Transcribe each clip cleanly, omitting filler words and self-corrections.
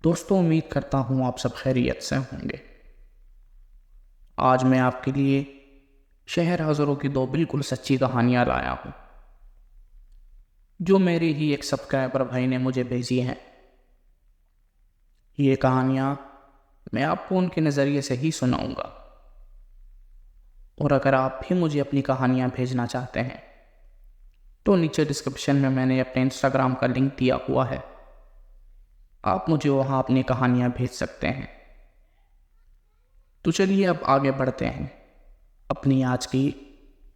दोस्तों, उम्मीद करता हूँ आप सब खैरियत से होंगे। आज मैं आपके लिए शहर हज़रों की दो बिल्कुल सच्ची कहानियाँ लाया हूँ, जो मेरे ही एक सब्सक्राइबर भाई ने मुझे भेजी हैं। ये कहानियाँ मैं आपको उनके नज़रिए से ही सुनाऊँगा। और अगर आप भी मुझे अपनी कहानियाँ भेजना चाहते हैं तो नीचे डिस्क्रिप्शन में मैंने अपने इंस्टाग्राम का लिंक दिया हुआ है। आप मुझे वहाँ अपनी कहानियाँ भेज सकते हैं। तो चलिए अब आगे बढ़ते हैं अपनी आज की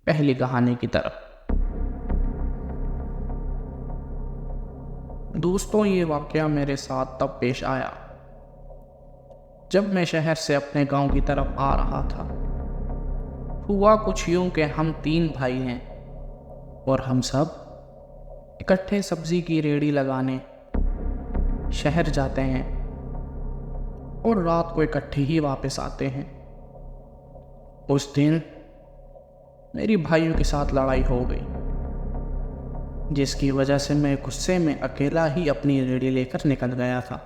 पहली कहानी की तरफ। दोस्तों, ये वाक़या मेरे साथ तब पेश आया जब मैं शहर से अपने गांव की तरफ आ रहा था। हुआ कुछ यूं कि हम 3 भाई हैं और हम सब इकट्ठे सब्जी की रेहड़ी लगाने शहर जाते हैं और रात को इकट्ठे ही वापस आते हैं। उस दिन मेरी भाइयों के साथ लड़ाई हो गई, जिसकी वजह से मैं गुस्से में अकेला ही अपनी रेहड़ी लेकर निकल गया था।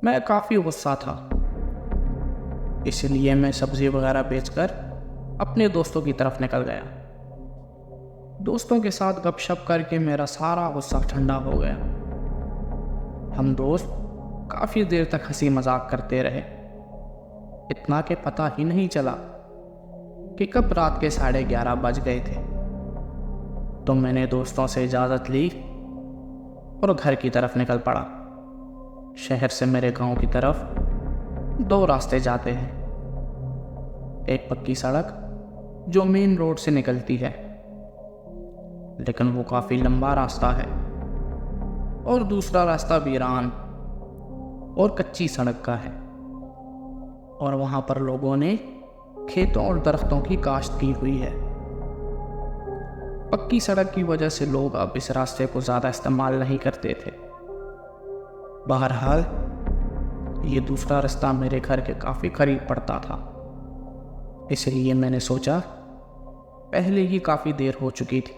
मैं काफ़ी गुस्सा था, इसलिए मैं सब्ज़ी वगैरह बेचकर अपने दोस्तों की तरफ निकल गया। दोस्तों के साथ गपशप करके मेरा सारा गुस्सा ठंडा हो गया। हम दोस्त काफ़ी देर तक हंसी मजाक करते रहे। इतना कि पता ही नहीं चला कि कब रात के 11:30 बज गए थे। तो मैंने दोस्तों से इजाज़त ली और घर की तरफ निकल पड़ा। शहर से मेरे गांव की तरफ 2 रास्ते जाते हैं। एक पक्की सड़क जो मेन रोड से निकलती है, लेकिन वो काफ़ी लंबा रास्ता है, और दूसरा रास्ता वीरान और कच्ची सड़क का है, और वहाँ पर लोगों ने खेतों और दरख्तों की काश्त की हुई है। पक्की सड़क की वजह से लोग अब इस रास्ते को ज़्यादा इस्तेमाल नहीं करते थे। बहरहाल ये दूसरा रास्ता मेरे घर के काफ़ी करीब पड़ता था, इसलिए मैंने सोचा पहले ही काफ़ी देर हो चुकी थी,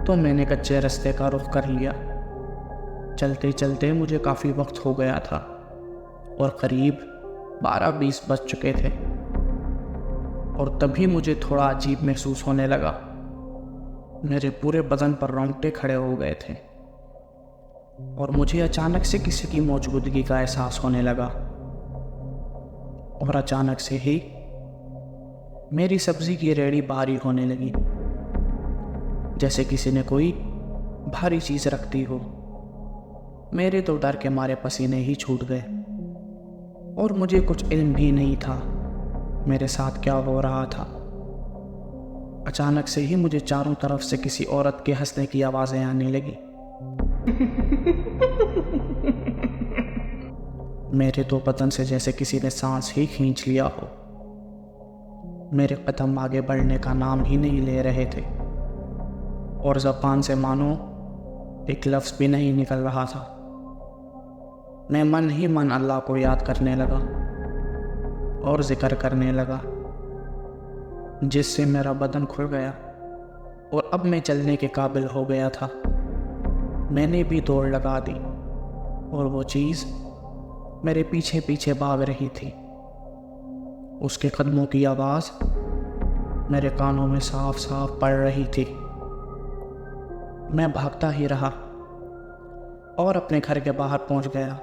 तो मैंने कच्चे रास्ते का रुख कर लिया। चलते चलते मुझे काफ़ी वक्त हो गया था और करीब 12-20 बज चुके थे, और तभी मुझे थोड़ा अजीब महसूस होने लगा। मेरे पूरे बदन पर रोंगटे खड़े हो गए थे और मुझे अचानक से किसी की मौजूदगी का एहसास होने लगा। और अचानक से ही मेरी सब्जी की रेहड़ी भारी होने लगी, जैसे किसी ने कोई भारी चीज़ रख दी हो। मेरे तो डर के मारे पसीने ही छूट गए और मुझे कुछ इल्म भी नहीं था मेरे साथ क्या हो रहा था। अचानक से ही मुझे चारों तरफ से किसी औरत के हंसने की आवाज़ें आने लगी। मेरे तो बदन से जैसे किसी ने सांस ही खींच लिया हो। मेरे कदम आगे बढ़ने का नाम ही नहीं ले रहे थे और ज़बान से मानो एक लफ्ज़ भी नहीं निकल रहा था। मैं मन ही मन अल्लाह को याद करने लगा और जिक्र करने लगा, जिससे मेरा बदन खुल गया और अब मैं चलने के काबिल हो गया था। मैंने भी दौड़ लगा दी और वो चीज़ मेरे पीछे पीछे भाग रही थी। उसके कदमों की आवाज़ मेरे कानों में साफ साफ पड़ रही थी। मैं भागता ही रहा और अपने घर के बाहर पहुंच गया,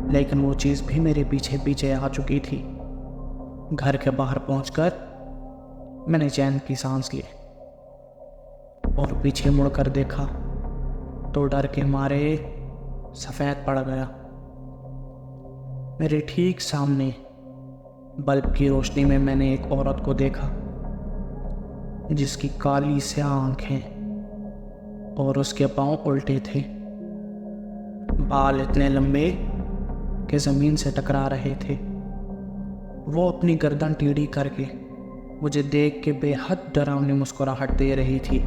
लेकिन वो चीज़ भी मेरे पीछे पीछे आ चुकी थी। घर के बाहर पहुंचकर मैंने चैन की सांस ली और पीछे मुड़कर देखा तो डर के मारे सफ़ेद पड़ गया। मेरे ठीक सामने बल्ब की रोशनी में मैंने एक औरत को देखा, जिसकी काली स्याह आंखें और उसके पाँव उल्टे थे। बाल इतने लंबे कि ज़मीन से टकरा रहे थे। वो अपनी गर्दन टेढ़ी करके मुझे देख के बेहद डरावनी मुस्कुराहट दे रही थी।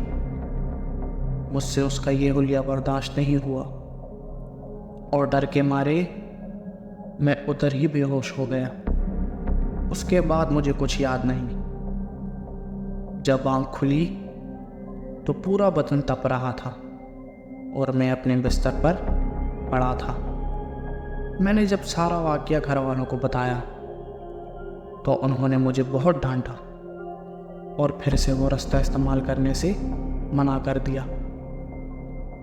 मुझसे उसका ये हुलिया बर्दाश्त नहीं हुआ और डर के मारे मैं उधर ही बेहोश हो गया। उसके बाद मुझे कुछ याद नहीं। जब आँख खुली तो पूरा बदन तप रहा था और मैं अपने बिस्तर पर पड़ा था। मैंने जब सारा वाकया घर वालों को बताया तो उन्होंने मुझे बहुत डांटा और फिर से वो रास्ता इस्तेमाल करने से मना कर दिया।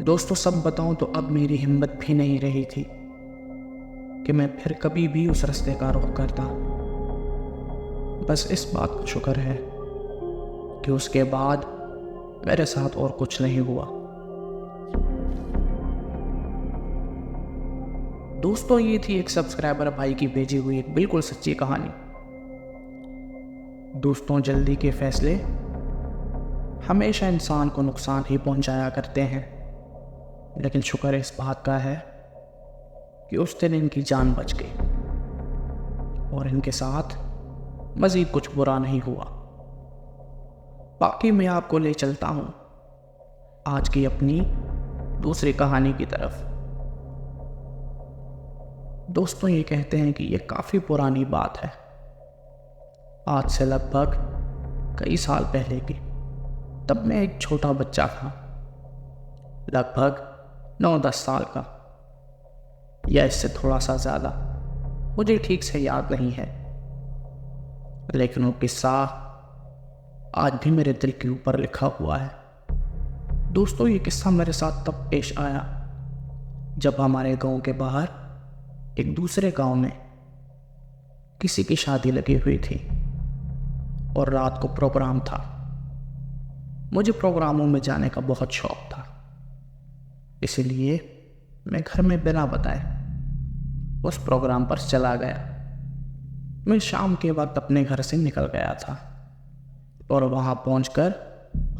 दोस्तों, सब बताऊं तो अब मेरी हिम्मत भी नहीं रही थी कि मैं फिर कभी भी उस रास्ते का रुख करता। बस इस बात का शुक्र है कि उसके बाद मेरे साथ और कुछ नहीं हुआ। दोस्तों, ये थी एक सब्सक्राइबर भाई की भेजी हुई एक बिल्कुल सच्ची कहानी। दोस्तों, जल्दी के फैसले हमेशा इंसान को नुकसान ही पहुंचाया करते हैं, लेकिन शुक्र इस बात का है कि उस दिन इनकी जान बच गई और इनके साथ मज़ीद कुछ बुरा नहीं हुआ। बाकी मैं आपको ले चलता हूँ आज की अपनी दूसरी कहानी की तरफ। दोस्तों, ये कहते हैं कि ये काफ़ी पुरानी बात है, आज से लगभग कई साल पहले की। तब मैं एक छोटा बच्चा था, लगभग 9-10 साल का, या इससे थोड़ा सा ज़्यादा, मुझे ठीक से याद नहीं है। लेकिन वो किस्सा आज भी मेरे दिल के ऊपर लिखा हुआ है। दोस्तों, ये किस्सा मेरे साथ तब पेश आया जब हमारे गांव के बाहर एक दूसरे गांव में किसी की शादी लगी हुई थी और रात को प्रोग्राम था। मुझे प्रोग्रामों में जाने का बहुत शौक था, इसलिए मैं घर में बिना बताए उस प्रोग्राम पर चला गया। मैं शाम के वक्त अपने घर से निकल गया था और वहाँ पहुंचकर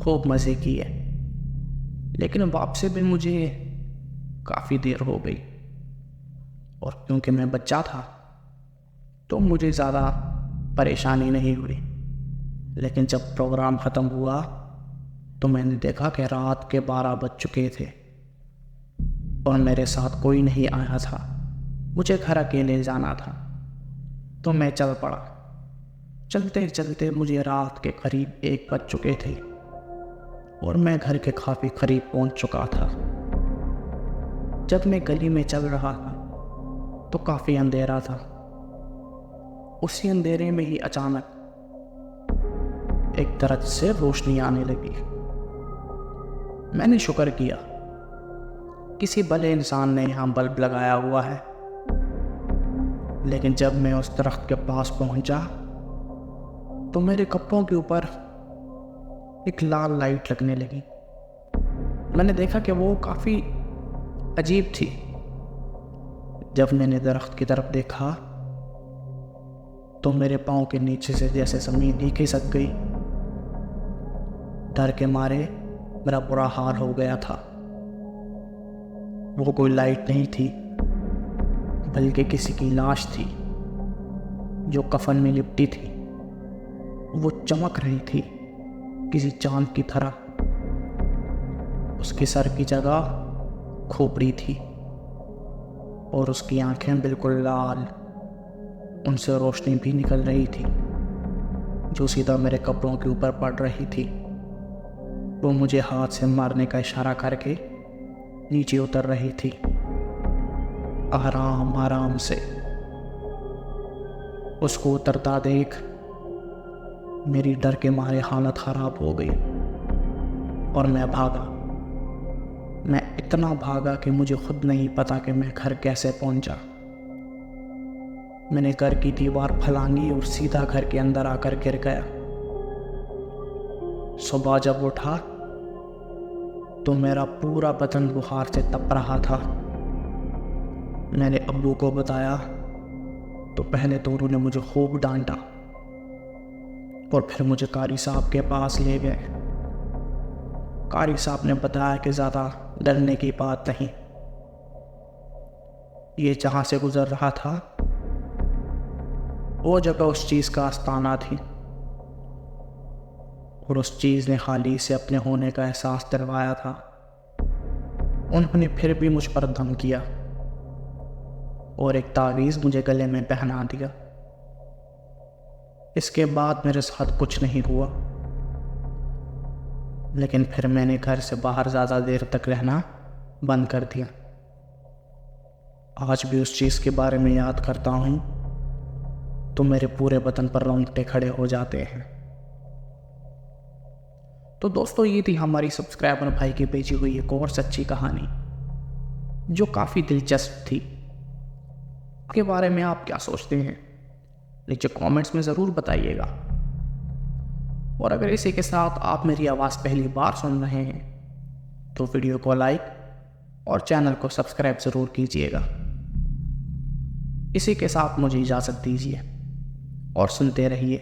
खूब मज़े किए, लेकिन वापसी में मुझे काफ़ी देर हो गई और क्योंकि मैं बच्चा था तो मुझे ज़्यादा परेशानी नहीं हुई। लेकिन जब प्रोग्राम ख़त्म हुआ तो मैंने देखा कि रात के 12 बज चुके थे और मेरे साथ कोई नहीं आया था। मुझे घर अकेले जाना था तो मैं चल पड़ा। चलते चलते मुझे रात के करीब 1 बज चुके थे और मैं घर के काफ़ी करीब पहुंच चुका था। जब मैं गली में चल रहा था तो काफ़ी अंधेरा था। उसी अंधेरे में ही अचानक एक तरफ से रोशनी आने लगी। मैंने शुक्र किया किसी भले इंसान ने यहाँ बल्ब लगाया हुआ है, लेकिन जब मैं उस दरख्त के पास पहुंचा तो मेरे कपड़ों के ऊपर एक लाल लाइट लगने लगी। मैंने देखा कि वो काफ़ी अजीब थी। जब मैंने दरख्त की तरफ देखा तो मेरे पाँव के नीचे से जैसे ज़मीन ही खिसक गई। डर के मारे मेरा बुरा हाल हो गया था। वो कोई लाइट नहीं थी, बल्कि किसी की लाश थी जो कफन में लिपटी थी। वो चमक रही थी किसी चांद की तरह। उसके सर की जगह खोपड़ी थी और उसकी आंखें बिल्कुल लाल, उनसे रोशनी भी निकल रही थी जो सीधा मेरे कपड़ों के ऊपर पड़ रही थी। वो मुझे हाथ से मारने का इशारा करके नीचे उतर रही थी, आराम आराम से। उसको उतरता देख मेरी डर के मारे हालत ख़राब हो गई और मैं भागा। मैं इतना भागा कि मुझे खुद नहीं पता कि मैं घर कैसे पहुंचा। मैंने घर की दीवार फलांगी और सीधा घर के अंदर आकर गिर गया। सुबह जब उठा तो मेरा पूरा बदन बुखार से तप रहा था। मैंने अब्बू को बताया तो पहले तो उन्होंने मुझे खूब डांटा और फिर मुझे कारी साहब के पास ले गए। कारी साहब ने बताया कि ज़्यादा डरने की बात नहीं, ये जहाँ से गुजर रहा था वो जगह उस चीज़ का आस्ताना थी और उस चीज़ ने खाली से अपने होने का एहसास दिलवाया था। उन्होंने फिर भी मुझ पर दम किया और एक तावीज़ मुझे गले में पहना दिया। इसके बाद मेरे साथ कुछ नहीं हुआ, लेकिन फिर मैंने घर से बाहर ज़्यादा देर तक रहना बंद कर दिया। आज भी उस चीज़ के बारे में याद करता हूँ तो मेरे पूरे बदन पर रोंगटे खड़े हो जाते हैं। तो दोस्तों, ये थी हमारी सब्सक्राइबर भाई की भेजी हुई एक और सच्ची कहानी जो काफ़ी दिलचस्प थी। के बारे में आप क्या सोचते हैं नीचे कमेंट्स में ज़रूर बताइएगा। और अगर इसी के साथ आप मेरी आवाज़ पहली बार सुन रहे हैं तो वीडियो को लाइक और चैनल को सब्सक्राइब ज़रूर कीजिएगा। इसी के साथ मुझे इजाज़त दीजिए और सुनते रहिए